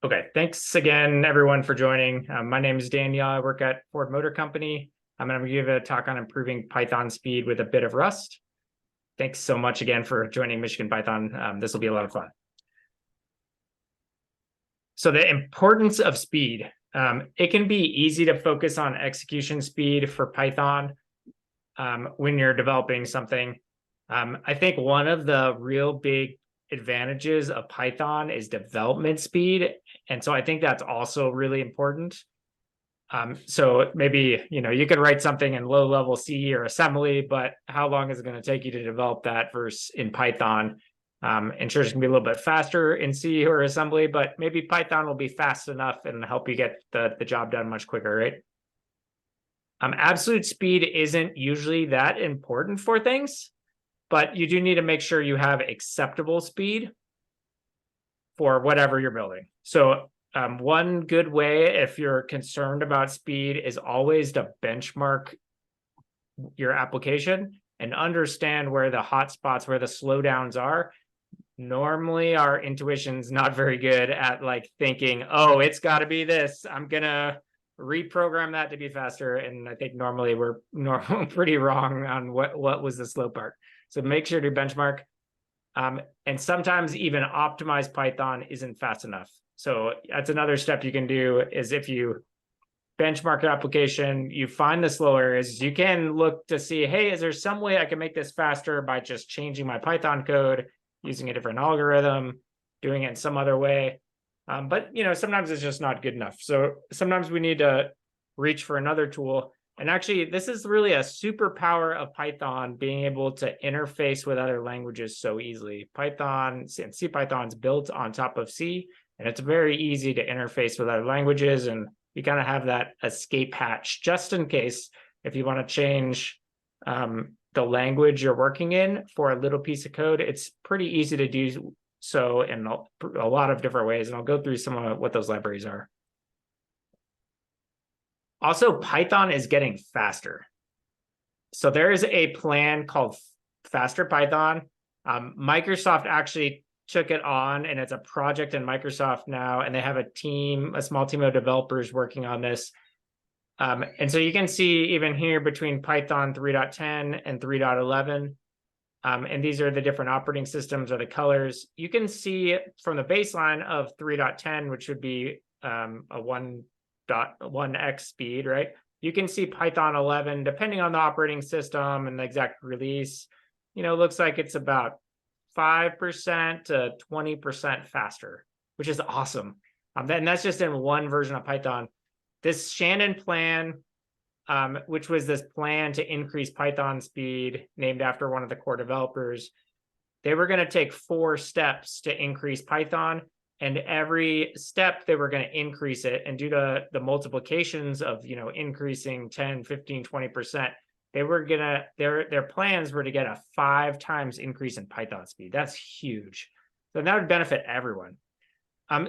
Okay, thanks again, everyone, for joining. My name is Dan Yeaw. I work at Ford Motor Company. I'm going to give a talk on improving Python speed with a bit of Rust. Thanks so much again for joining Michigan Python. This will be a lot of fun. So the importance of speed. It can be easy to focus on execution speed for Python when you're developing something. I think one of the real big advantages of Python is development speed. And so I think that's also really important. So maybe, you could write something in low level C or assembly, but how long is it going to take you to develop that versus in Python? And sure, it's going to be a little bit faster in C or assembly, but maybe Python will be fast enough and help you get the job done much quicker, right? Absolute speed isn't usually that important for things, but you do need to make sure you have acceptable speed for whatever you're building. So one good way, if you're concerned about speed, is always to benchmark your application and understand where the hotspots, where the slowdowns are. Normally, our intuition's not very good at thinking, oh, it's got to be this. I'm going to reprogram that to be faster. And I think normally we're pretty wrong on what was the slow part. So make sure to benchmark. And sometimes even optimized Python isn't fast enough. So that's another step you can do is if you benchmark your application, you find the slow areas, you can look to see, hey, is there some way I can make this faster by just changing my Python code, using a different algorithm, doing it in some other way. But sometimes it's just not good enough. So sometimes we need to reach for another tool. And actually, this is really a superpower of Python, being able to interface with other languages so easily. Python and CPython is built on top of C, and it's very easy to interface with other languages. And you kind of have that escape hatch just in case if you want to change the language you're working in for a little piece of code. It's pretty easy to do so in a lot of different ways. And I'll go through some of what those libraries are. Also, Python is getting faster. So there is a plan called Faster Python. Microsoft actually took it on, and it's a project in Microsoft now, and they have a small team of developers working on this. And so you can see even here between Python 3.10 and 3.11, and these are the different operating systems or the colors. You can see from the baseline of 3.10, which would be a 1.1x speed, right? You can see Python 11, depending on the operating system and the exact release, looks like it's about 5% to 20% faster, which is awesome. And that's just in one version of Python. This Shannon plan, which was this plan to increase Python speed, named after one of the core developers, they were going to take 4 steps to increase Python. And every step they were going to increase it and do the multiplications of, increasing 10, 15, 20%. They were going to, their plans were to get a 5 times increase in Python speed. That's huge. So that would benefit everyone.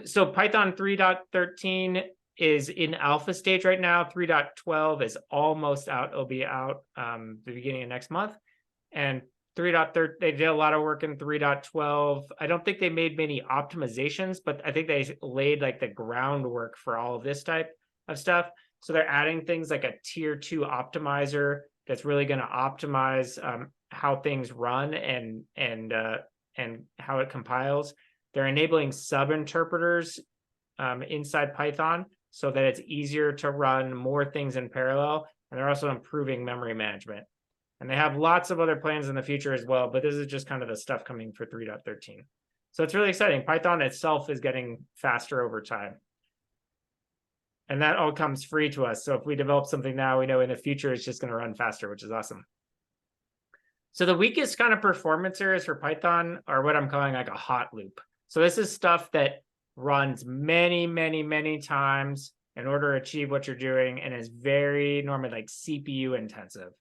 So Python 3.13 is in alpha stage right now. 3.12 is almost out. It'll be out the beginning of next month. And 3.13, they did a lot of work in 3.12. I don't think they made many optimizations, but I think they laid the groundwork for all of this type of stuff. So they're adding things like a tier 2 optimizer that's really going to optimize how things run and how it compiles. They're enabling sub-interpreters inside Python so that it's easier to run more things in parallel. And they're also improving memory management. And they have lots of other plans in the future as well, but this is just kind of the stuff coming for 3.13. So it's really exciting. Python itself is getting faster over time. And that all comes free to us. So if we develop something now, we know in the future it's just going to run faster, which is awesome. So the weakest kind of performance areas for Python are what I'm calling a hot loop. So this is stuff that runs many, many, many times in order to achieve what you're doing and is very normally CPU intensive.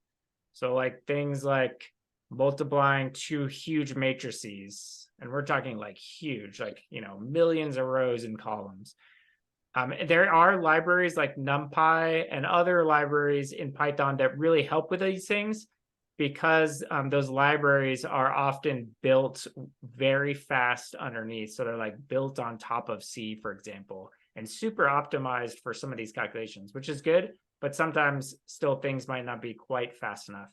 So things like multiplying 2 huge matrices, and we're talking huge, millions of rows and columns. There are libraries like NumPy and other libraries in Python that really help with these things. because those libraries are often built very fast underneath. So they're like built on top of C, for example, and super optimized for some of these calculations, which is good, but sometimes still things might not be quite fast enough.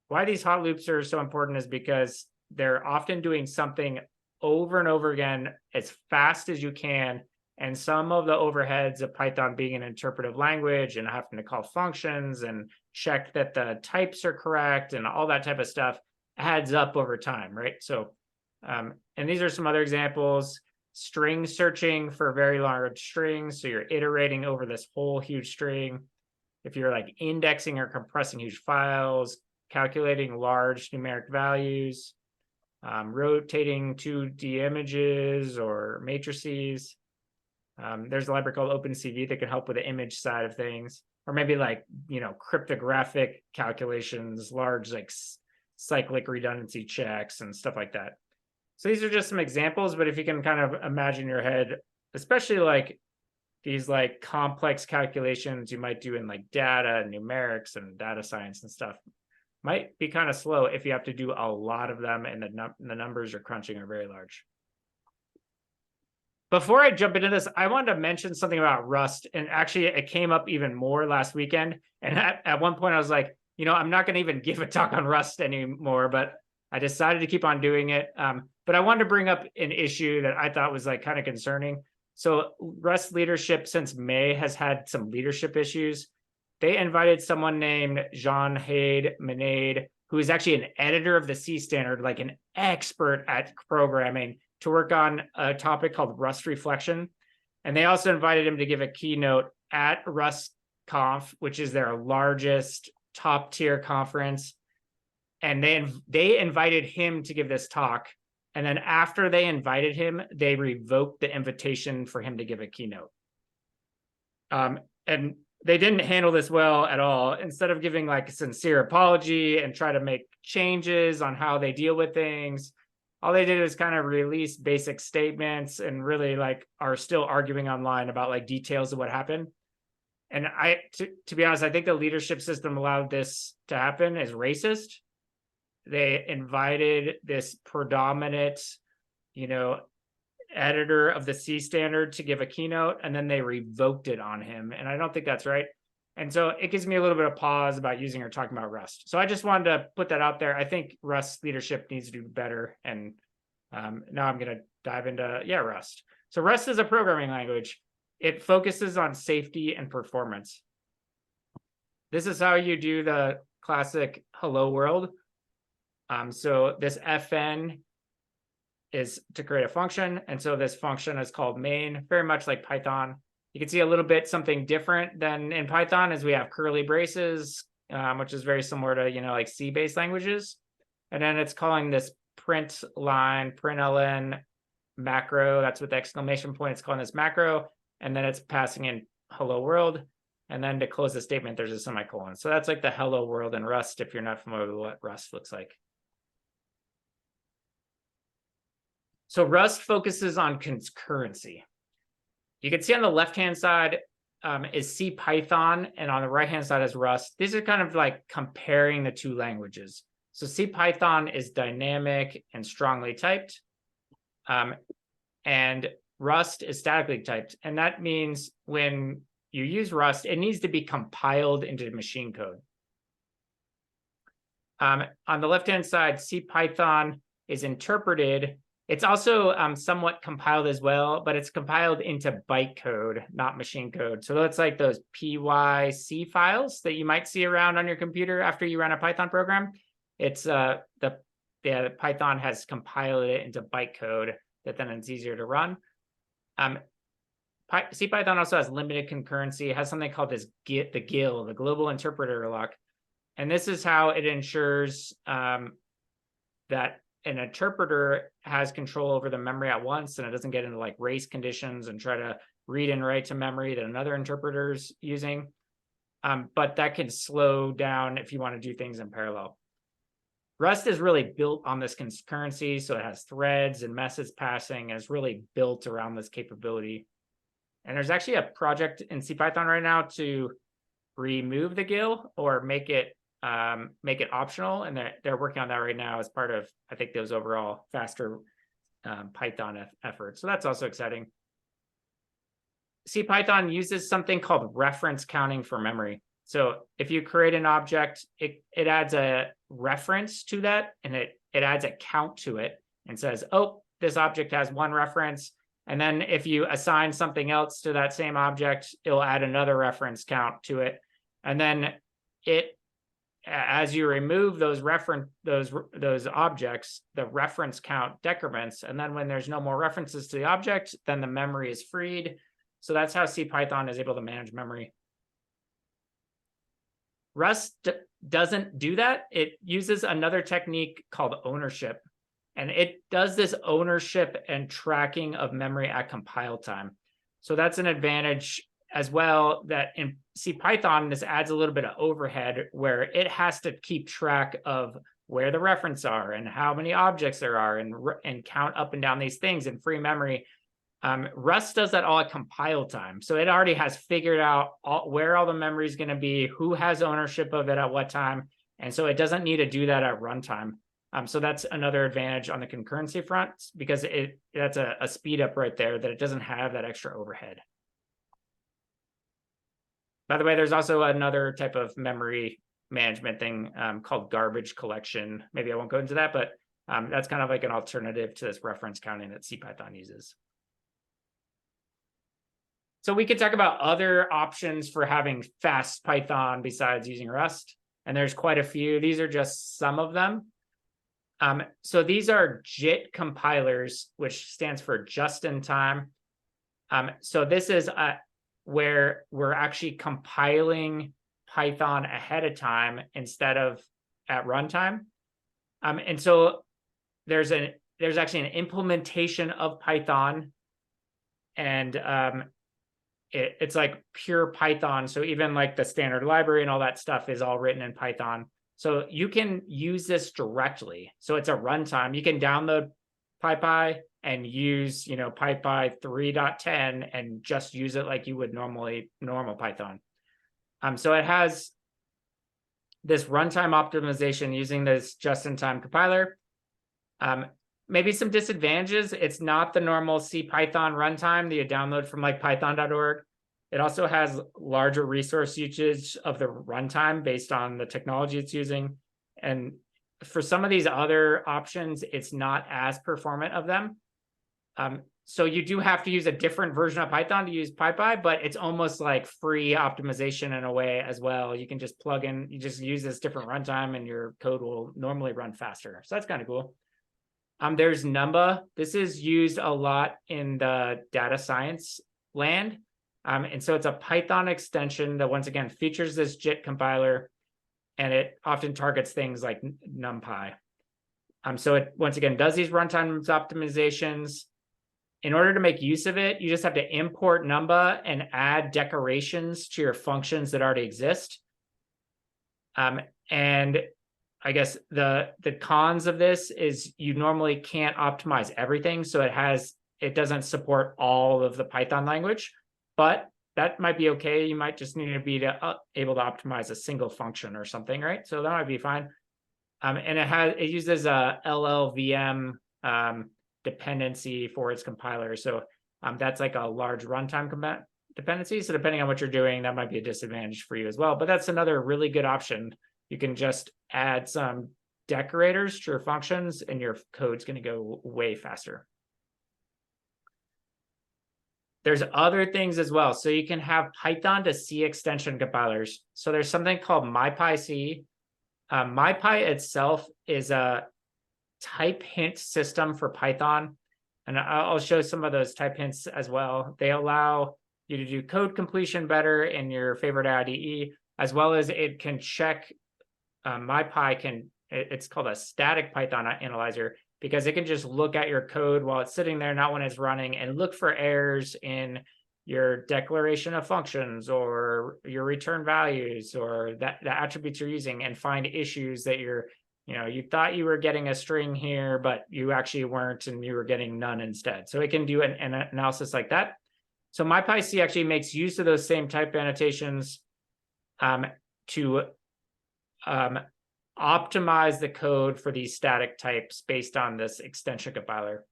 Why these hot loops are so important is because they're often doing something over and over again as fast as you can. And some of the overheads of Python being an interpretive language and having to call functions and check that the types are correct and all that type of stuff adds up over time, right? So, and these are some other examples. String searching for very large strings. So you're iterating over this whole huge string. If you're like indexing or compressing huge files, calculating large numeric values, rotating 2D images or matrices. There's a library called OpenCV that can help with the image side of things, or maybe like, cryptographic calculations, large like cyclic redundancy checks and stuff like that. So these are just some examples, but if you can kind of imagine your head, especially like these like complex calculations you might do in like data and numerics and data science and stuff, might be kind of slow if you have to do a lot of them and the numbers you're crunching are very large. Before I jump into this, I wanted to mention something about Rust. And actually, it came up even more last weekend. And at one point, I was like, I'm not going to even give a talk on Rust anymore, but I decided to keep on doing it. But I wanted to bring up an issue that I thought was like kind of concerning. So Rust leadership since May has had some leadership issues. They invited someone named Jean-Haid Menade, who is actually an editor of the C standard, like an expert at programming, to work on a topic called Rust reflection. And they also invited him to give a keynote at RustConf, which is their largest top tier conference. And they invited him to give this talk. And then after they invited him, they revoked the invitation for him to give a keynote. And they didn't handle this well at all. Instead of giving like a sincere apology and try to make changes on how they deal with things, all they did is kind of release basic statements and really like are still arguing online about like details of what happened. And to be honest, I think the leadership system allowed this to happen is racist. They invited this predominant, editor of the C standard to give a keynote, and then they revoked it on him. And I don't think that's right. And so it gives me a little bit of pause about using or talking about Rust. So I just wanted to put that out there. I think Rust leadership needs to do better. And now I'm going to dive into, Rust. So Rust is a programming language. It focuses on safety and performance. This is how you do the classic hello world. So this fn is to create a function. And so this function is called main, very much like Python. You can see a little bit something different than in Python is we have curly braces, which is very similar to, like C-based languages. And then it's calling this print line, println macro. That's with the exclamation point. It's calling this macro. And then it's passing in hello world. And then to close the statement, there's a semicolon. So that's like the hello world in Rust, if you're not familiar with what Rust looks like. So Rust focuses on concurrency. You can see on the left-hand side is C Python, and on the right-hand side is Rust. These are kind of like comparing the two languages. So C Python is dynamic and strongly typed, and Rust is statically typed. And that means when you use Rust, it needs to be compiled into machine code. On the left-hand side, C Python is interpreted. It's also somewhat compiled as well, but it's compiled into bytecode, not machine code. So that's like those PYC files that you might see around on your computer after you run a Python program. It's Python has compiled it into bytecode that then it's easier to run. C Python also has limited concurrency. It has something called the GIL, the Global Interpreter Lock. And this is how it ensures that an interpreter has control over the memory at once, and it doesn't get into like race conditions and try to read and write to memory that another interpreter's using. But that can slow down if you want to do things in parallel. Rust is really built on this concurrency, so it has threads and message passing, and it's really built around this capability. And there's actually a project in CPython right now to remove the GIL or make it make it optional, and they're working on that right now as part of, I think, those overall faster Python efforts. So that's also exciting. CPython uses something called reference counting for memory. So if you create an object, it adds a reference to that, and it adds a count to it and says, oh, this object has one reference. And then if you assign something else to that same object, it'll add another reference count to it. And then as you remove those objects, the reference count decrements. And then when there's no more references to the object, then the memory is freed. So that's how CPython is able to manage memory. Rust doesn't do that. It uses another technique called ownership. And it does this ownership and tracking of memory at compile time. So that's an advantage as well, that in CPython, this adds a little bit of overhead where it has to keep track of where the references are and how many objects there are, and count up and down these things in free memory. Rust does that all at compile time. So it already has figured out where all the memory is going to be, who has ownership of it at what time. And so it doesn't need to do that at runtime. So that's another advantage on the concurrency front, because that's a speed up right there, that it doesn't have that extra overhead. By the way, there's also another type of memory management thing called garbage collection. Maybe I won't go into that, but that's kind of like an alternative to this reference counting that CPython uses. So we could talk about other options for having fast Python besides using Rust, and there's quite a few. These are just some of them. So these are JIT compilers, which stands for just in time. So this is where we're actually compiling Python ahead of time instead of at runtime. And so there's actually an implementation of Python, and it's like pure Python. So even like the standard library and all that stuff is all written in Python. So you can use this directly. So it's a runtime. You can download PyPy and use, PyPy 3.10 and just use it like you would normal Python. So it has this runtime optimization using this just-in-time compiler. Maybe some disadvantages. It's not the normal CPython runtime that you download from like python.org. It also has larger resource usage of the runtime based on the technology it's using. And for some of these other options, it's not as performant of them. So you do have to use a different version of Python to use PyPy, but it's almost like free optimization in a way as well. You can just plug in, you just use this different runtime and your code will normally run faster. So that's kind of cool. There's Numba. This is used a lot in the data science land. And so it's a Python extension that, once again, features this JIT compiler, and it often targets things like NumPy. So it, once again, does these runtime optimizations. In order to make use of it, you just have to import Numba and add decorations to your functions that already exist. And I guess the cons of this is you normally can't optimize everything. So it doesn't support all of the Python language, but that might be okay. You might just need to be able to optimize a single function or something, right? So that might be fine. And it uses a LLVM dependency for its compiler. So that's like a large runtime dependency. So depending on what you're doing, that might be a disadvantage for you as well. But that's another really good option. You can just add some decorators to your functions and your code's going to go way faster. There's other things as well. So you can have Python to C extension compilers. So there's something called MyPyC. MyPy itself is a type hint system for Python. And I'll show some of those type hints as well. They allow you to do code completion better in your favorite IDE, as well as it can check. MyPy it's called a static Python analyzer, because it can just look at your code while it's sitting there, not when it's running, and look for errors in your declaration of functions or your return values or the attributes you're using, and find issues that you thought you were getting a string here, but you actually weren't, and you were getting none instead. So it can do an analysis like that. So MyPyC actually makes use of those same type annotations to optimize the code for these static types based on this extension compiler.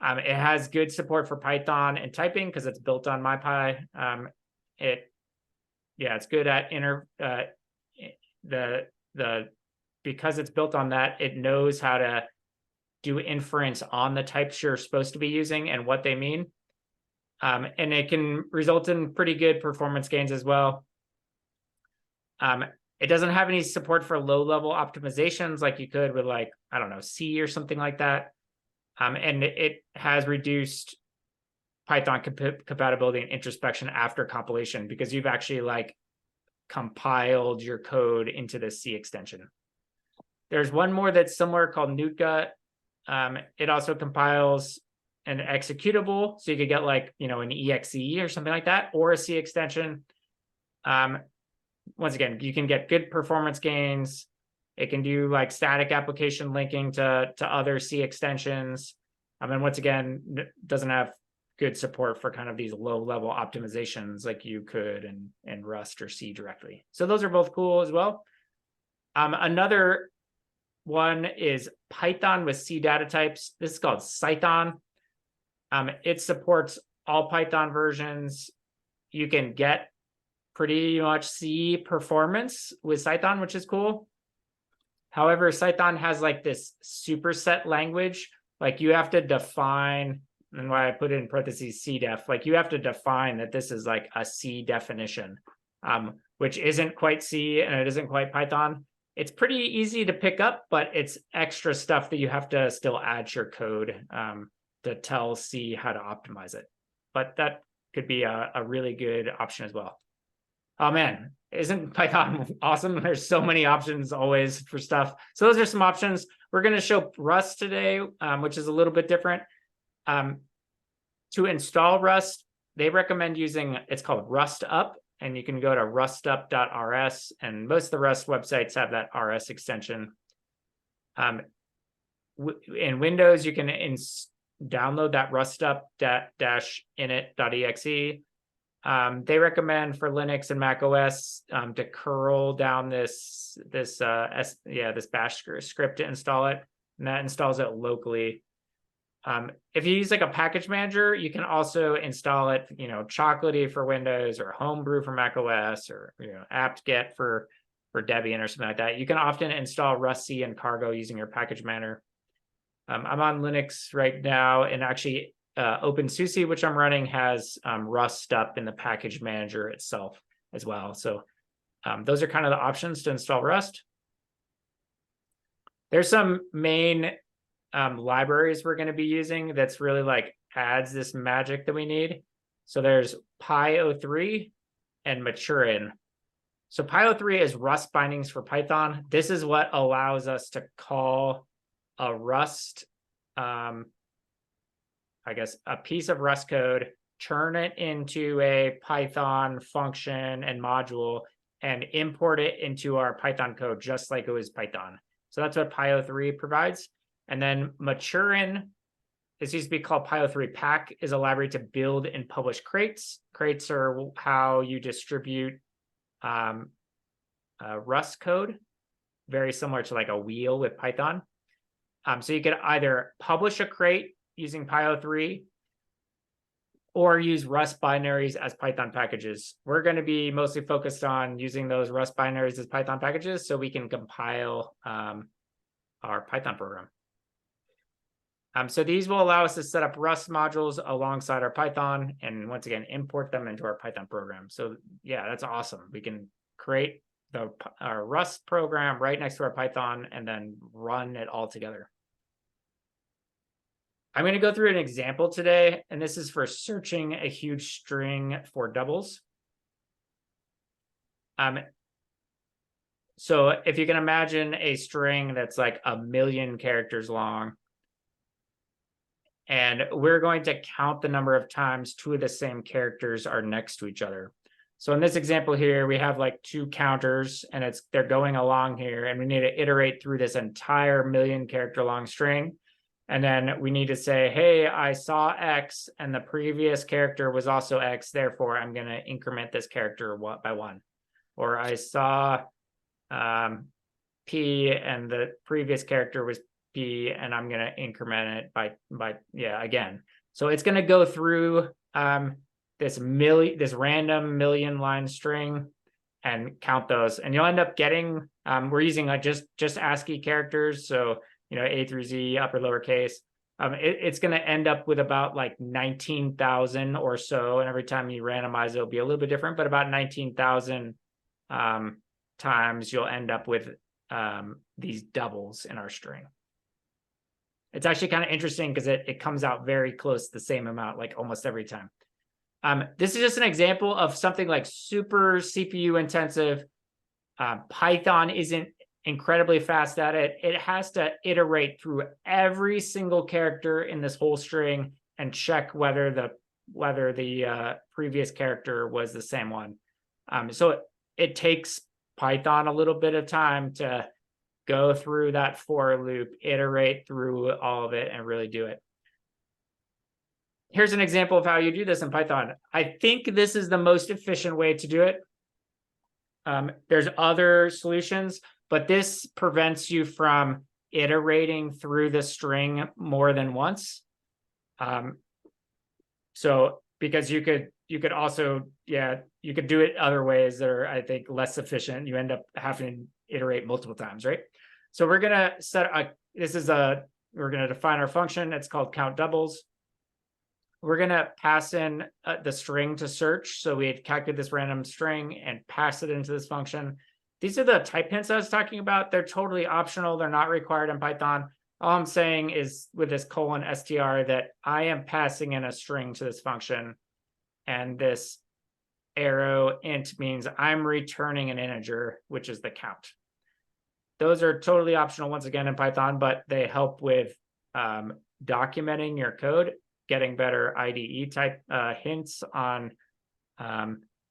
It has good support for Python and typing because it's built on MyPy. It's good at because it's built on that, it knows how to do inference on the types you're supposed to be using and what they mean. And it can result in pretty good performance gains as well. It doesn't have any support for low-level optimizations like you could with, like, I don't know, C or something like that. And it has reduced Python compatibility and introspection after compilation because you've actually like compiled your code into the C extension. There's one more that's similar called Nutka. It also compiles an executable, so you could get like, you know, an exe or something like that, or a C extension. Once again, you can get good performance gains. It can do like static application linking to other C extensions. And once again, doesn't have good support for kind of these low-level optimizations like you could in Rust or C directly. So those are both cool as well. Another one is Python with C data types. This is called Cython. It supports all Python versions. You can get pretty much C performance with Cython, which is cool. However, Cython has like this superset language. Like you have to define, and why I put it in parentheses CDEF, like you have to define that this is like a C definition, which isn't quite C and it isn't quite Python. It's pretty easy to pick up, but it's extra stuff that you have to still add to your code to tell C how to optimize it. But that could be a really good option as well. Oh man, isn't Python awesome? There's so many options always for stuff. So those are some options. We're going to show Rust today, which is a little bit different. To install Rust, they recommend using, it's called Rust Up, and you can go to rustup.rs, and most of the Rust websites have that RS extension. In Windows, you can download that rustup-init.exe. They recommend for Linux and Mac OS to curl down this bash script to install it, and that installs it locally. If you use like a package manager, you can also install it, you know, Chocolatey for Windows or Homebrew for Mac OS or, you know, apt-get for Debian or something like that. You can often install Rust C and Cargo using your package manager. I'm on Linux right now, and actually OpenSUSE, which I'm running, has Rust up in the package manager itself as well. So those are kind of the options to install Rust. There's some main libraries we're going to be using that's really like adds this magic that we need. So there's Py03 and Maturin. So Py03 is Rust bindings for Python. This is what allows us to call a Rust, I guess, a piece of Rust code, turn it into a Python function and module, and import it into our Python code just like it was Python. So that's what Py03 provides. And then Maturin, this used to be called Py03 Pack, is a library to build and publish crates. Crates are how you distribute Rust code, very similar to like a wheel with Python. So you could either publish a crate using Py03 or use Rust binaries as Python packages. We're going to be mostly focused on using those Rust binaries as Python packages so we can compile our Python program. So these will allow us to set up Rust modules alongside our Python and once again, import them into our Python program. So yeah, that's awesome. We can create our Rust program right next to our Python and then run it all together. I'm going to go through an example today, and this is for searching a huge string for doubles. So if you can imagine a string that's like 1,000,000 characters long, and we're going to count the number of times two of the same characters are next to each other. So in this example here, we have like two counters, and they're going along here, and we need to iterate through this entire 1,000,000 character long string. And then we need to say, hey, I saw X, and the previous character was also X, therefore I'm going to increment this character by 1. Or I saw P and the previous character was P, and I'm going to increment it by again. So it's going to go through this random million line string and count those, and you'll end up getting we're using just ASCII characters, so A through Z, upper lowercase. It's going to end up with about like 19,000 or so, and every time you randomize it'll be a little bit different, but about 19,000 times you'll end up with these doubles in our string. It's actually kind of interesting because it comes out very close to the same amount, like almost every time. This is just an example of something like super CPU intensive. Python isn't incredibly fast at it. It has to iterate through every single character in this whole string and check whether the previous character was the same one. So it takes Python a little bit of time to go through that for loop, iterate through all of it, and really do it. Here's an example of how you do this in Python. I think this is the most efficient way to do it. There's other solutions, but this prevents you from iterating through the string more than once. So because you could also, you could do it other ways that are, I think, less efficient. You end up having to iterate multiple times, right? So we're gonna we're gonna define our function. It's called count doubles. We're gonna pass in the string to search. So we had calculated this random string and pass it into this function. These are the type hints I was talking about. They're totally optional. They're not required in Python. All I'm saying is with this :str that I am passing in a string to this function, and this arrow int means I'm returning an integer, which is the count. Those are totally optional once again in Python, but they help with documenting your code, getting better IDE type hints on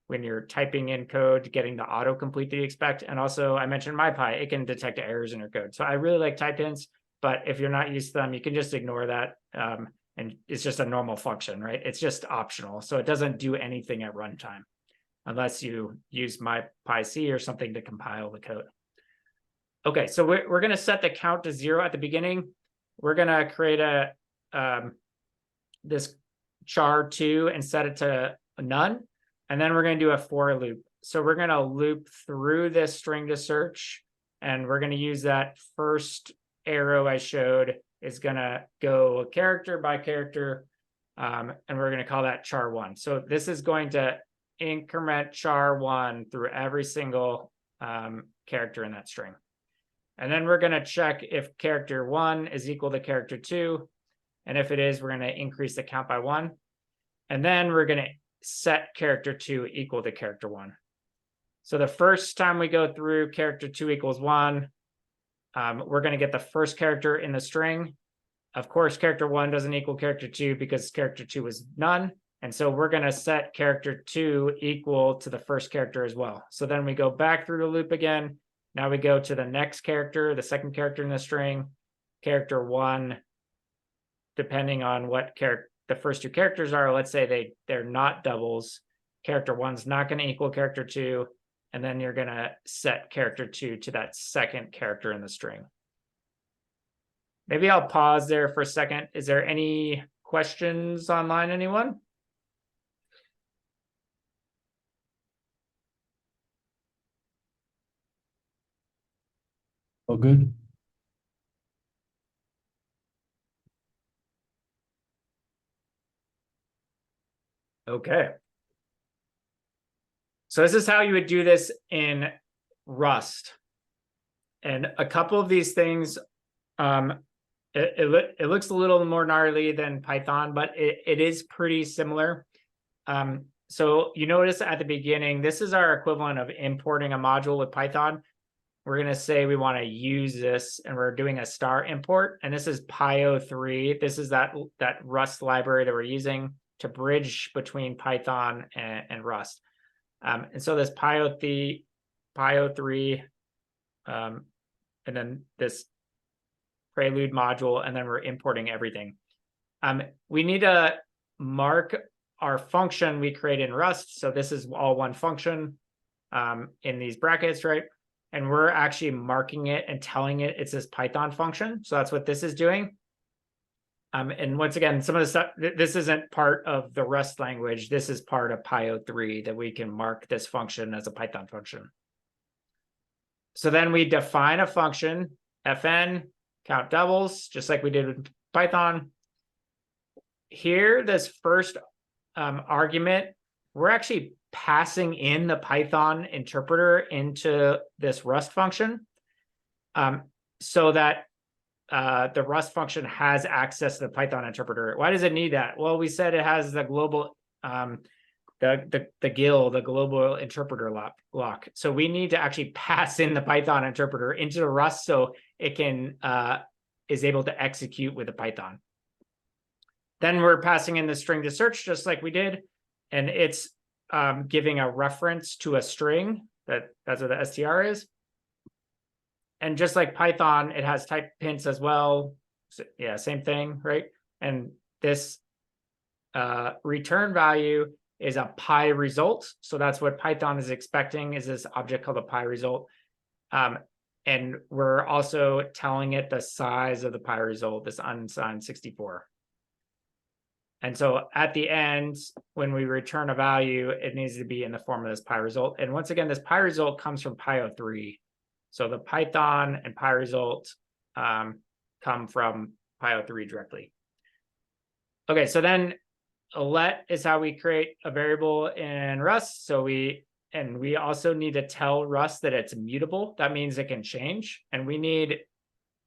when you're typing in code, getting the autocomplete that you expect. And also, I mentioned MyPy, it can detect errors in your code. So I really like type hints, but if you're not used to them, you can just ignore that. And it's just a normal function, right? It's just optional. So it doesn't do anything at runtime unless you use MyPyC or something to compile the code. Okay, so we're going to set the count to 0 at the beginning. We're going to create this char2 and set it to none. And then we're going to do a for loop. So we're going to loop through this string to search, and we're going to use that first arrow I showed is going to go character by character, and we're going to call that char1. So this is going to increment char1 through every single character in that string. And then we're going to check if character 1 is equal to character 2. And if it is, we're going to increase the count by 1. And then we're going to set character 2 equal to character 1. So the first time we go through character 2 equals 1, we're going to get the first character in the string. Of course, character 1 doesn't equal character 2 because character 2 is none. And so we're going to set character 2 equal to the first character as well. So then we go back through the loop again. Now we go to the next character, the second character in the string, character 1, depending on what the first two characters are. Let's say they're not doubles. Character 1's not going to equal character 2. And then you're going to set character 2 to that second character in the string. Maybe I'll pause there for a second. Is there any questions online, anyone? Oh, good. Okay. So this is how you would do this in Rust. And a couple of these things, it looks a little more gnarly than Python, but it is pretty similar. So you notice at the beginning, this is our equivalent of importing a module with Python. We're going to say we want to use this, and we're doing a star import. And this is Pyo3. This is that Rust library that we're using to bridge between Python and Rust. And so this Pyo3, and then this prelude module, and then we're importing everything. We need to mark our function we create in Rust. So this is all one function in these brackets, right? and we're actually marking it and telling it it's this Python function. So that's what this is doing. And once again, some of the stuff, this isn't part of the Rust language. This is part of Pyo3 that we can mark this function as a Python function. So then we define a function, fn, count doubles, just like we did with Python. Here, this first argument, we're actually passing in the Python interpreter into this Rust function, so that the Rust function has access to the Python interpreter. Why does it need that? Well, we said it has the global, the GIL, the global interpreter lock. So we need to actually pass in the Python interpreter into the Rust so it can is able to execute with the Python. Then we're passing in the string to search just like we did, and it's giving a reference to a string. That's what the str is. And just like Python, it has type hints as well. So, yeah, same thing, right? And this return value is a pi result. So that's what Python is expecting, is this object called a pi result. And we're also telling it the size of the pi result, this unsigned 64. And so at the end, when we return a value, it needs to be in the form of this pi result. And once again, this pi result comes from Pyo3. So the Python and pi result come from Pyo3 directly. Okay, so then let is how we create a variable in Rust. So we also need to tell Rust that it's mutable. That means it can change, and we need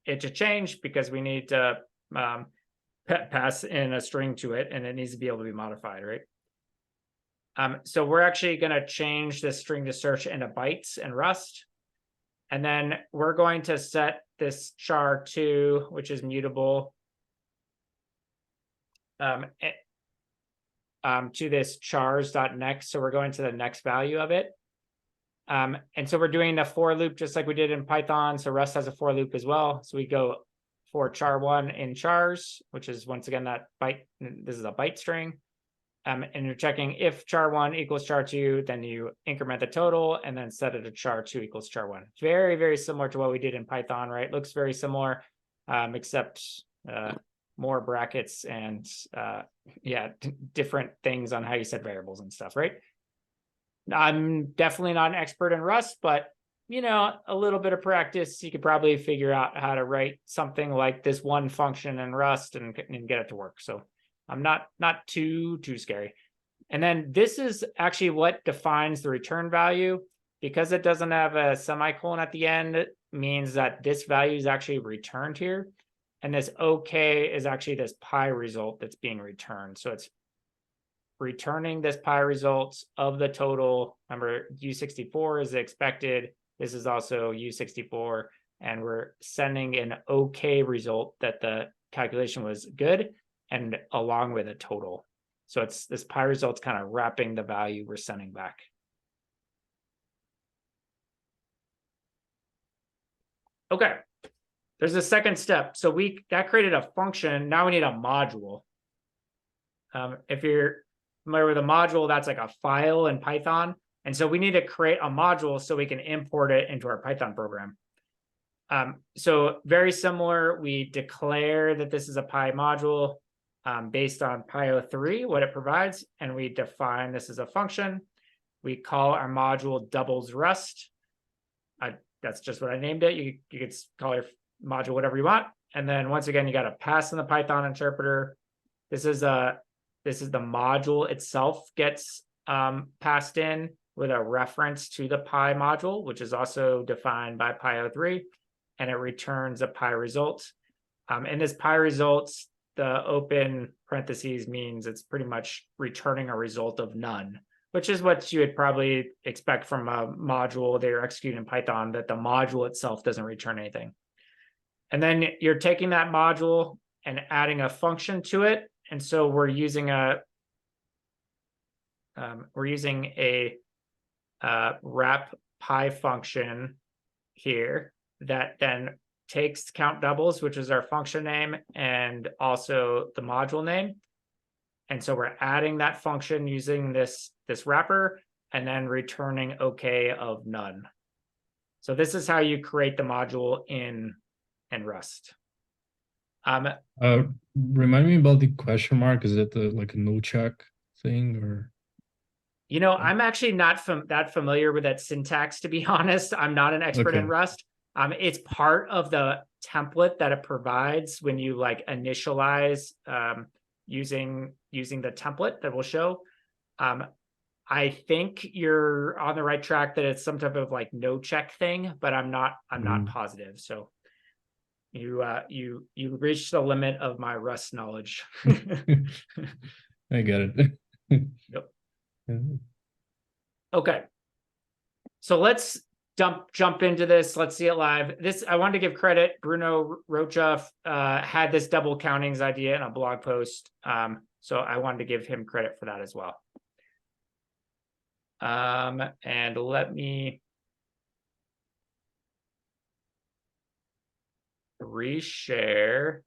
it to change because we need to pass in a string to it, and it needs to be able to be modified, right? So we're actually going to change this string to search into bytes in Rust. And then we're going to set this char2, which is mutable, to this chars.next. So we're going to the next value of it. And so we're doing the for loop just like we did in Python. So Rust has a for loop as well. So we go for char1 in chars, which is once again that byte. This is a byte string. And you're checking if char1 equals char2, then you increment the total and then set it to char2 equals char1. Very, very similar to what we did in Python, right? Looks very similar, except more brackets and yeah, different things on how you set variables and stuff, right? I'm definitely not an expert in Rust, but you know, a little bit of practice, you could probably figure out how to write something like this one function in Rust and get it to work. So I'm not too scary. And then this is actually what defines the return value. Because it doesn't have a semicolon at the end, it means that this value is actually returned here. And this OK is actually this pi result that's being returned. So it's returning this pi result of the total. Remember, U64 is expected. This is also U64. And we're sending an OK result that the calculation was good, and along with a total. So it's this pi result's kind of wrapping the value we're sending back. Okay, there's a second step. So that created a function. Now we need a module. If you're familiar with a module, that's like a file in Python. And so we need to create a module so we can import it into our Python program. So very similar, we declare that this is a Pi module based on Pyo3, what it provides, and we define this as a function. We call our module doubles Rust. That's just what I named it. You could call your module whatever you want. And then once again, you got to pass in the Python interpreter. This is the module itself gets passed in with a reference to the Pi module, which is also defined by Pyo3, and it returns a Pi result. In this Pi results, the open parentheses means it's pretty much returning a result of none, which is what you would probably expect from a module they're executing in Python, that the module itself doesn't return anything. And then you're taking that module and adding a function to it. And so we're using a wrap pi function here that then takes count doubles, which is our function name, and also the module name. And so we're adding that function using this wrapper and then returning OK of none. So this is how you create the module in Rust. Remind me about the question mark. Is it like a no check thing or? I'm actually not that familiar with that syntax, to be honest. I'm not an expert in Rust. It's part of the template that it provides when you like initialize using the template that will show. I think you're on the right track that it's some type of like no check thing, but I'm not positive. So you reached the limit of my Rust knowledge. I get it. Yep. Okay. So let's jump into this. Let's see it live. I wanted to give credit. Bruno Rocha had this double countings idea in a blog post. So I wanted to give him credit for that as well. And let me reshare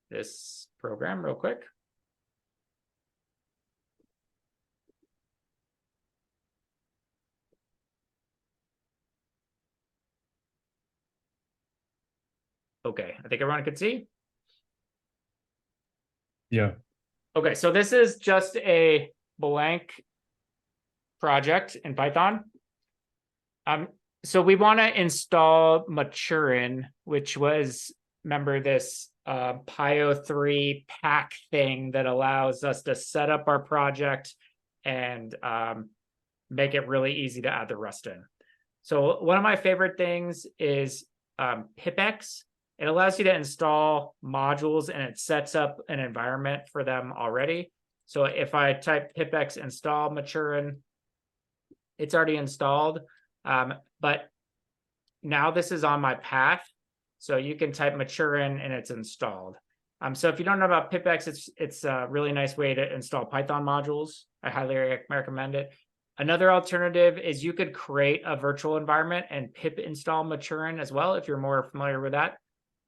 this program real quick. Okay, I think everyone can see. Yeah. Okay, so this is just a blank project in Python. So we want to install Maturin, which was, remember this Pio3 pack thing that allows us to set up our project and make it really easy to add the Rust in. So one of my favorite things is pipx. It allows you to install modules and it sets up an environment for them already. So if I type pipx install Maturin, it's already installed. But now this is on my path. So you can type Maturin and it's installed. So if you don't know about pipx, it's a really nice way to install Python modules. I highly recommend it. Another alternative is you could create a virtual environment and pip install Maturin as well, if you're more familiar with that.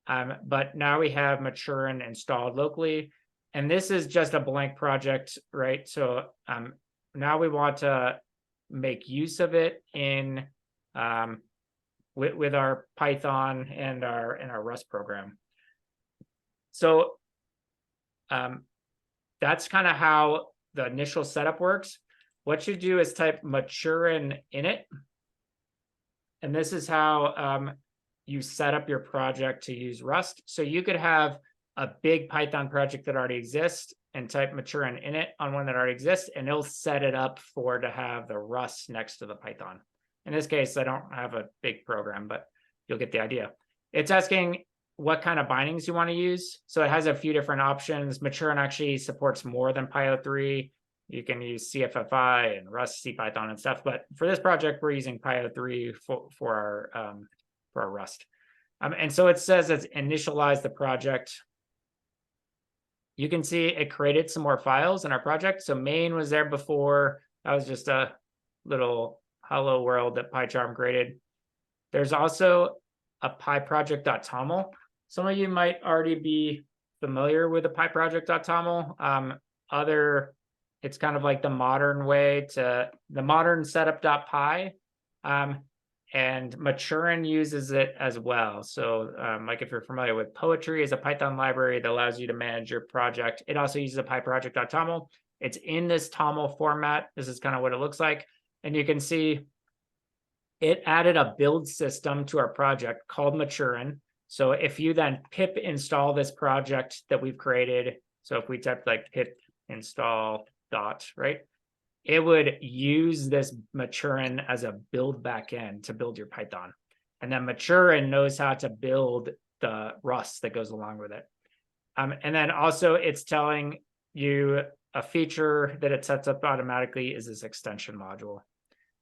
But now we have Maturin installed locally, and this is just a blank project, right? So now we want to make use of it in with our Python and our Rust program. So that's kind of how the initial setup works. What you do is type Maturin init, and this is how you set up your project to use Rust. So you could have a big Python project that already exists and type Maturin init on one that already exists, and it'll set it up to have the Rust next to the Python. In this case, I don't have a big program, but you'll get the idea. It's asking what kind of bindings you want to use. So it has a few different options. Maturin actually supports more than Pio3. You can use CFFI and Rust, CPython and stuff. But for this project, we're using Pio3 for our Rust. And so it says it's initialize the project. You can see it created some more files in our project. So main was there before. That was just a little hello world that PyCharm created. There's also a pyproject.toml. Some of you might already be familiar with the pyproject.toml. It's kind of like the modern way to the modern setup.py. And Maturin uses it as well. So like if you're familiar with Poetry, is a Python library that allows you to manage your project. It also uses a pyproject.toml. It's in this toml format. This is kind of what it looks like. And you can see it added a build system to our project called Maturin. So if you then pip install this project that we've created, so if we type like pip install dot, right? It would use this Maturin as a build backend to build your Python. And then Maturin knows how to build the Rust that goes along with it. And then also it's telling you a feature that it sets up automatically is this extension module.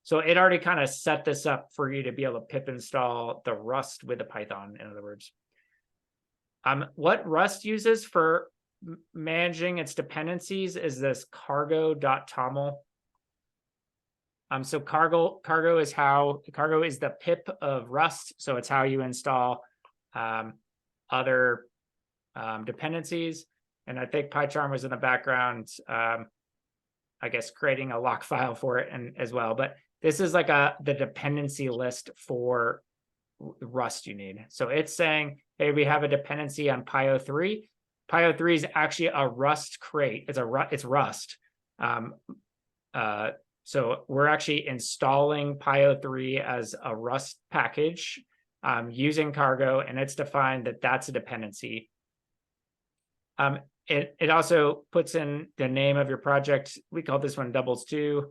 So it already kind of set this up for you to be able to pip install the Rust with the Python, in other words. What Rust uses for managing its dependencies is this cargo.toml. So cargo is the pip of Rust. So it's how you install other dependencies. And I think PyCharm was in the background, I guess, creating a lock file for it and as well. But this is like the dependency list for Rust you need. So it's saying, hey, we have a dependency on Pio3. Pio3 is actually a Rust crate. It's Rust. So we're actually installing Pio3 as a Rust package using cargo, and it's defined that that's a dependency. It also puts in the name of your project. We call this one doubles2.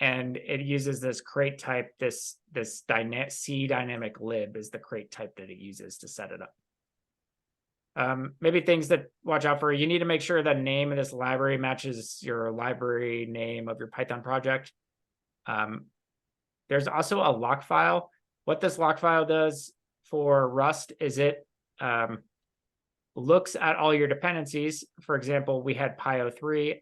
And it uses this crate type, this C dynamic lib is the crate type that it uses to set it up. Maybe things that watch out for, you need to make sure the name of this library matches your library name of your Python project. There's also a lock file. What this lock file does for Rust is it looks at all your dependencies. For example, we had Pio3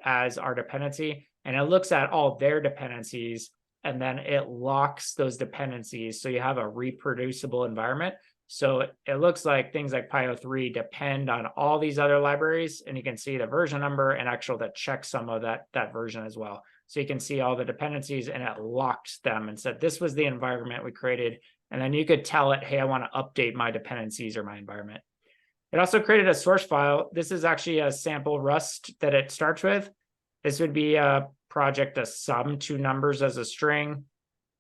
as our dependency, and it looks at all their dependencies, and then it locks those dependencies so you have a reproducible environment. So it looks like things like Pio3 depend on all these other libraries, and you can see the version number and actual the checksum of that version as well. So you can see all the dependencies, and it locked them and said, this was the environment we created. And then you could tell it, hey, I want to update my dependencies or my environment. It also created a source file. This is actually a sample Rust that it starts with. This would be a project to sum two numbers as a string.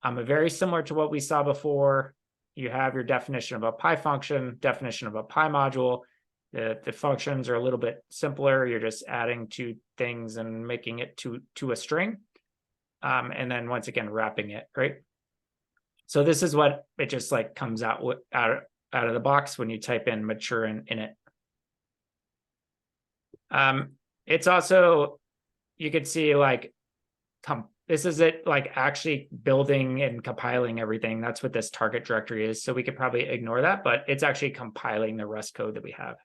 Very similar to what we saw before. You have your definition of a Py function, definition of a Py module. The functions are a little bit simpler. You're just adding two things and making it to a string. And then once again, wrapping it, right? So this is what it just like comes out of the box when you type in mature in it. It's also, you could see like, this is it like actually building and compiling everything. That's what this target directory is. So we could probably ignore that, but it's actually compiling the Rust code that we have.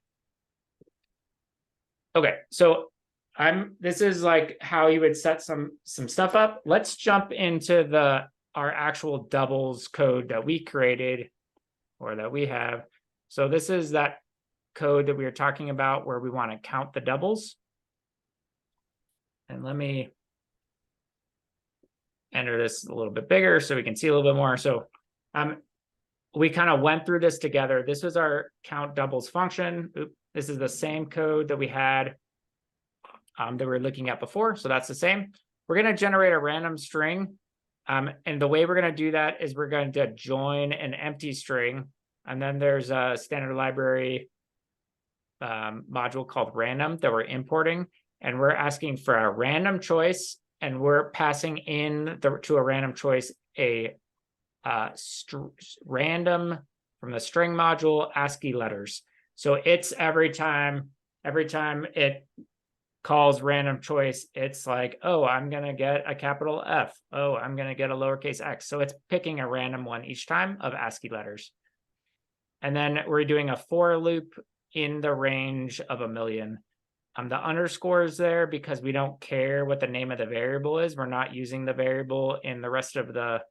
Okay, so this is like how you would set some stuff up. Let's jump into our actual doubles code that we created or that we have. So this is that code that we were talking about where we want to count the doubles. And let me enter this a little bit bigger so we can see a little bit more. So we kind of went through this together. This was our count doubles function. This is the same code that we had that we were looking at before. So that's the same. We're going to generate a random string. And the way we're going to do that is we're going to join an empty string. And then there's a standard library module called random that we're importing. And we're asking for a random choice. And we're passing in to a random choice a random from the string module ASCII letters. So it's every time it calls random choice, it's like, oh, I'm going to get a capital F. Oh, I'm going to get a lowercase x. So it's picking a random one each time of ASCII letters. And then we're doing a for loop in the range of 1,000,000. The underscore is there because we don't care what the name of the variable is. We're not using the variable in the rest of the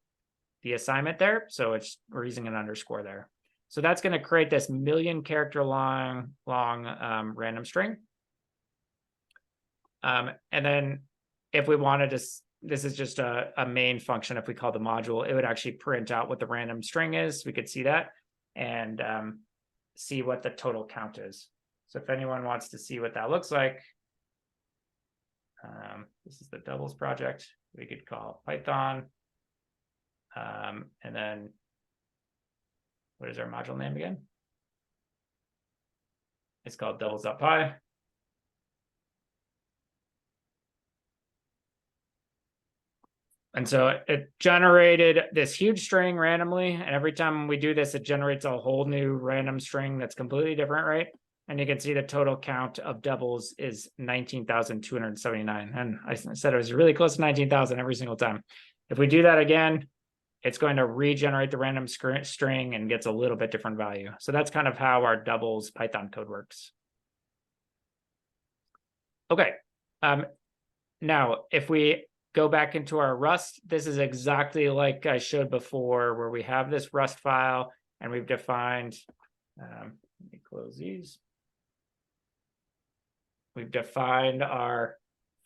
assignment there. So we're using an underscore there. So that's going to create this 1,000,000 character long random string. And then if we wanted to, this is just a main function. If we call the module, it would actually print out what the random string is. We could see that and see what the total count is. So if anyone wants to see what that looks like, this is the doubles project. We could call Python. And then what is our module name again? It's called doubles.py. And so it generated this huge string randomly. And every time we do this, it generates a whole new random string that's completely different, right? And you can see the total count of doubles is 19,279. And I said it was really close to 19,000 every single time. If we do that again, it's going to regenerate the random string and gets a little bit different value. So that's kind of how our doubles Python code works. Okay. Now, if we go back into our Rust, this is exactly like I showed before, where we have this Rust file and we've defined, let me close these. We've defined our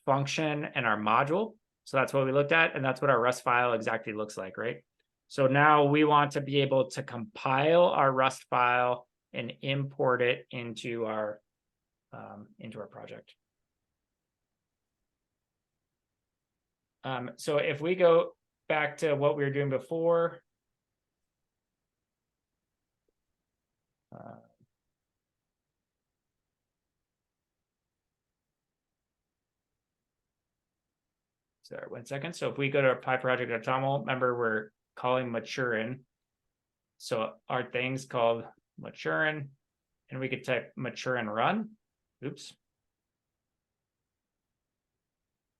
function and our module. So that's what we looked at. And that's what our Rust file exactly looks like, right? So now we want to be able to compile our Rust file and import it into our project. So if we go back to what we were doing before, sorry, 1 second. So if we go to our PyProject.toml, remember we're calling maturin. So our thing's called maturin, and we could type maturin run. Oops.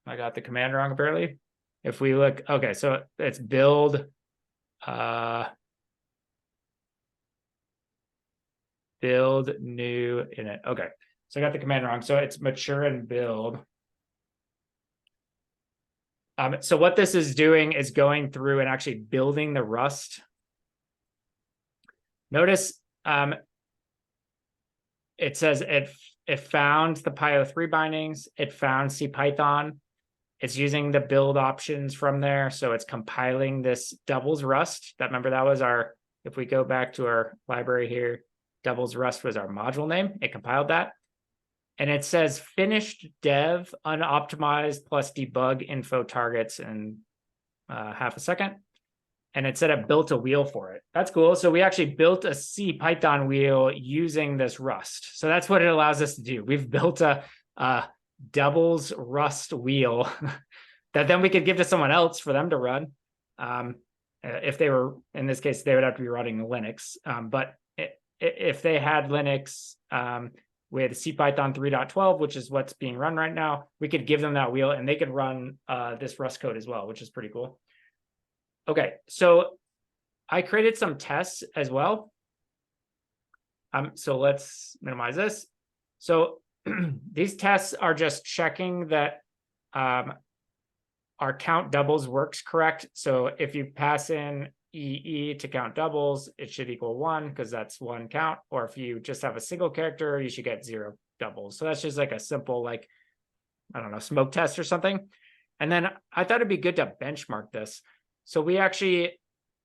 I got the command wrong apparently. If we look, okay, so it's build build new init. Okay, so I got the command wrong. So it's maturin build. So what this is doing is going through and actually building the Rust. Notice it says it found the PyO3 bindings, it found CPython. It's using the build options from there. So it's compiling this doubles Rust. Remember that was our, if we go back to our library here, doubles Rust was our module name. It compiled that. And it says finished dev unoptimized plus debug info targets in half a second. And it said it built a wheel for it. That's cool. So we actually built a CPython wheel using this Rust. So that's what it allows us to do. We've built a doubles Rust wheel that then we could give to someone else for them to run. If they were, in this case, they would have to be running Linux. But if they had Linux with CPython 3.12, which is what's being run right now, we could give them that wheel and they could run this Rust code as well, which is pretty cool. Okay, so I created some tests as well. So let's minimize this. So these tests are just checking that our count doubles works correct. So if you pass in EE to count doubles, it should equal 1 because that's 1 count. Or if you just have a single character, you should get 0 doubles. So that's just like a simple, like, I don't know, smoke test or something. And then I thought it'd be good to benchmark this. So we actually,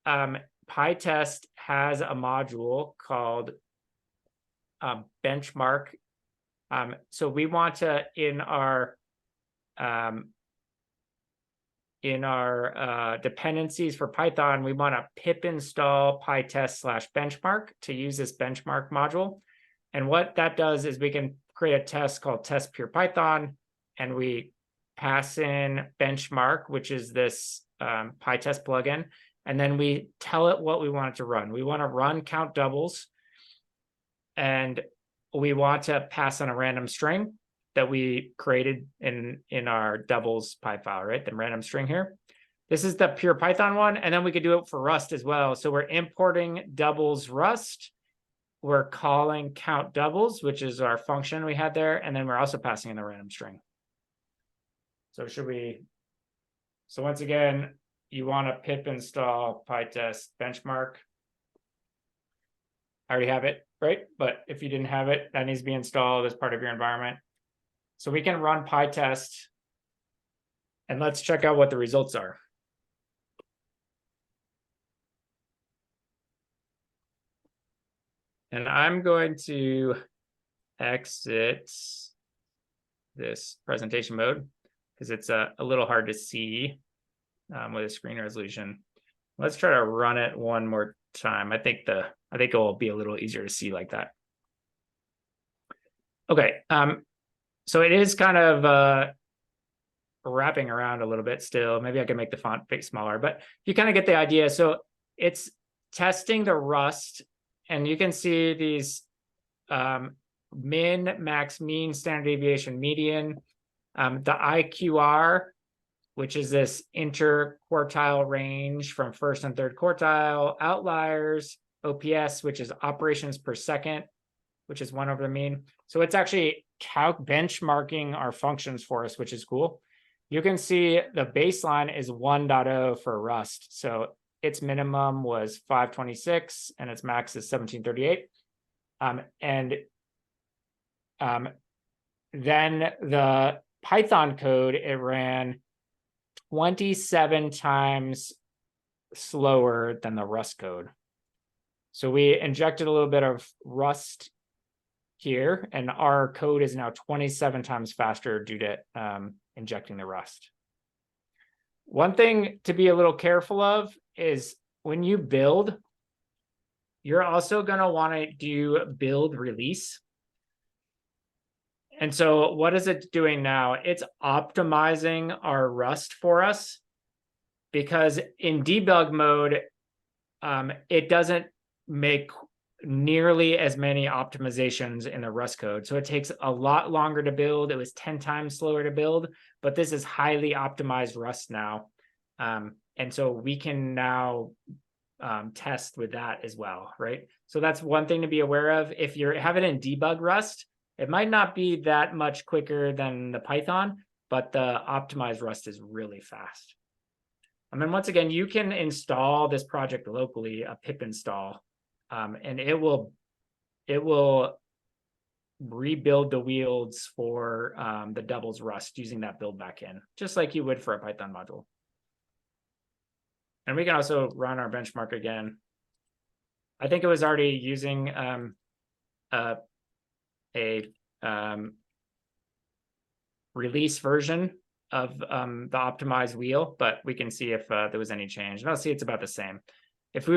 PyTest has a module called benchmark. So we want to, in our dependencies for Python, we want to pip install pytest/benchmark to use this benchmark module. And what that does is we can create a test called test pure Python, and we pass in benchmark, which is this PyTest plugin, and then we tell it what we want it to run. We want to run count doubles, and we want to pass on a random string that we created in our doubles py file, right? The random string here. This is the pure Python one, and then we could do it for Rust as well. So we're importing doubles Rust. We're calling count doubles, which is our function we had there, and then we're also passing in the random string. So so once again, you want to pip install pytest benchmark. I already have it, right? But if you didn't have it, that needs to be installed as part of your environment. So we can run pytest, and let's check out what the results are. And I'm going to exit this presentation mode because it's a little hard to see with a screen resolution. Let's try to run it one more time. I think it will be a little easier to see like that. Okay, so it is kind of wrapping around a little bit still. Maybe I can make the font bit smaller, but you kind of get the idea. So it's testing the Rust, and you can see these min, max, mean, standard deviation, median, the IQR, which is this interquartile range from first and third quartile, outliers, OPS, which is operations per second, which is 1 over the mean. So it's actually benchmarking our functions for us, which is cool. You can see the baseline is 1.0 for Rust. So its minimum was 526 and its max is 1738. Then the Python code, it ran 27 times slower than the Rust code. So we injected a little bit of Rust here, and our code is now 27 times faster due to injecting the Rust. One thing to be a little careful of is when you build, you're also going to want to do build release. And so what is it doing now? It's optimizing our Rust for us, because in debug mode, it doesn't make nearly as many optimizations in the Rust code. So it takes a lot longer to build. It was 10 times slower to build, but this is highly optimized Rust now. And so we can now test with that as well, right? So that's one thing to be aware of. If you have it in debug Rust, it might not be that much quicker than the Python, but the optimized Rust is really fast. And then once again, you can install this project locally, a pip install, and it will rebuild the wheels for the doubles Rust using that build backend, just like you would for a Python module. And we can also run our benchmark again. I think it was already using a release version of the optimized wheel, but we can see if there was any change. And I'll see it's about the same. If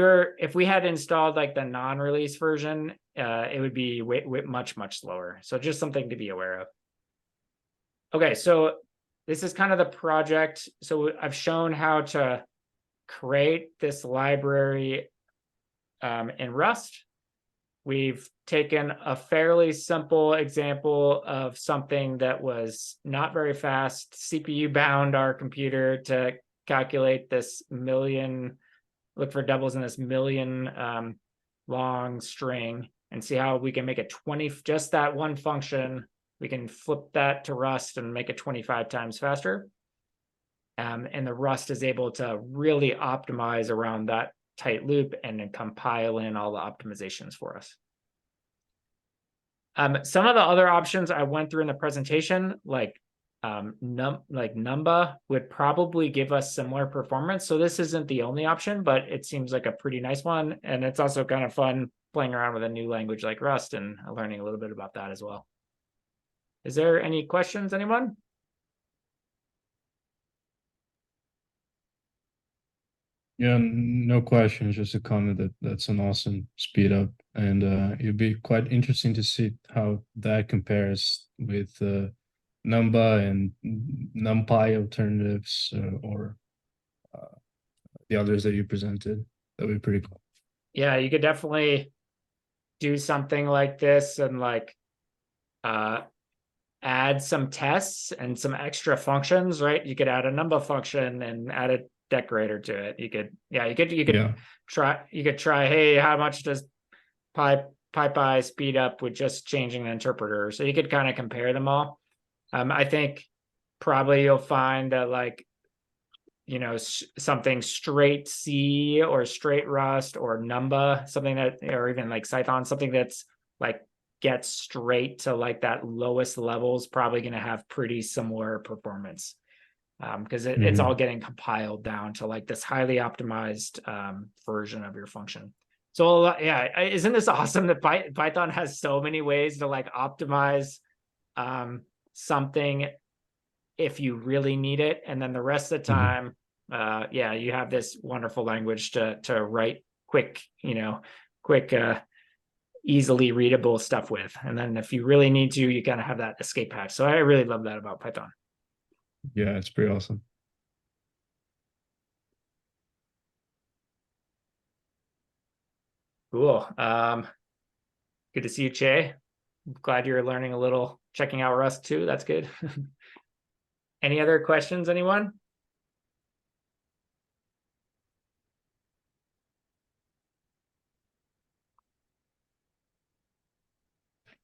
we had installed like the non-release version, it would be much slower. So just something to be aware of. Okay, so this is kind of the project. So I've shown how to create this library in Rust. We've taken a fairly simple example of something that was not very fast, CPU bound our computer to calculate this look for doubles in this million long string, and see how we can make it 20, just that one function, we can flip that to Rust and make it 25 times faster. And the Rust is able to really optimize around that tight loop and then compile in all the optimizations for us. Some of the other options I went through in the presentation, like Numba, would probably give us similar performance. So this isn't the only option, but it seems like a pretty nice one. And it's also kind of fun playing around with a new language like Rust and learning a little bit about that as well. Is there any questions, anyone? Yeah, no questions. Just a comment that that's an awesome speed up, and it'd be quite interesting to see how that compares with Numba and NumPy alternatives or the others that you presented. That'd be pretty cool. Yeah, you could definitely do something like this and like add some tests and some extra functions, right? You could add a Numba function and add a decorator to it. You could try, hey, how much does PyPy speed up with just changing the interpreter? So you could kind of compare them all. I think probably you'll find that like, you know, something straight C or straight Rust or Numba, something that, or even like Python, something that's like gets straight to like that lowest level is probably going to have pretty similar performance. Because it's all getting compiled down to like this highly optimized version of your function. So yeah, isn't this awesome that Python has so many ways to like optimize something if you really need it, and then the rest of the time, yeah, you have this wonderful language to write quick, easily readable stuff with, and then if you really need to, you kind of have that escape hatch. So I really love that about Python. Yeah, it's pretty awesome. Cool. Good to see you, Che. I'm glad you're learning a little, checking out Rust too. That's good. Any other questions, anyone?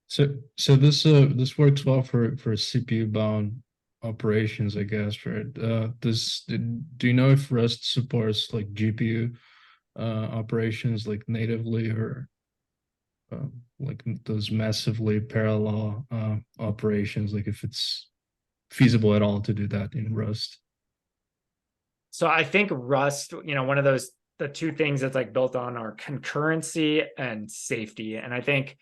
So this works well for CPU bound operations, I guess, right? Do you know if Rust supports like GPU operations like natively, or like those massively parallel operations, like if it's feasible at all to do that in Rust? So I think Rust, one of those the two things that's like built on are concurrency and safety. And I think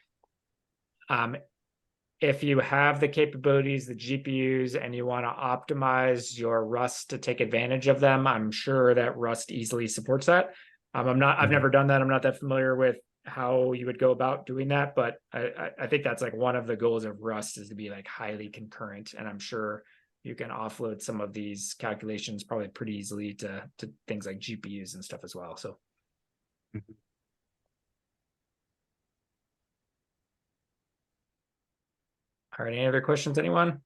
if you have the capabilities, the GPUs, and you want to optimize your Rust to take advantage of them, I'm sure that Rust easily supports that. I've never done that. I'm not that familiar with how you would go about doing that, but I think that's like one of the goals of Rust is to be like highly concurrent. And I'm sure you can offload some of these calculations probably pretty easily to things like GPUs and stuff as well. So. All right, any other questions, anyone?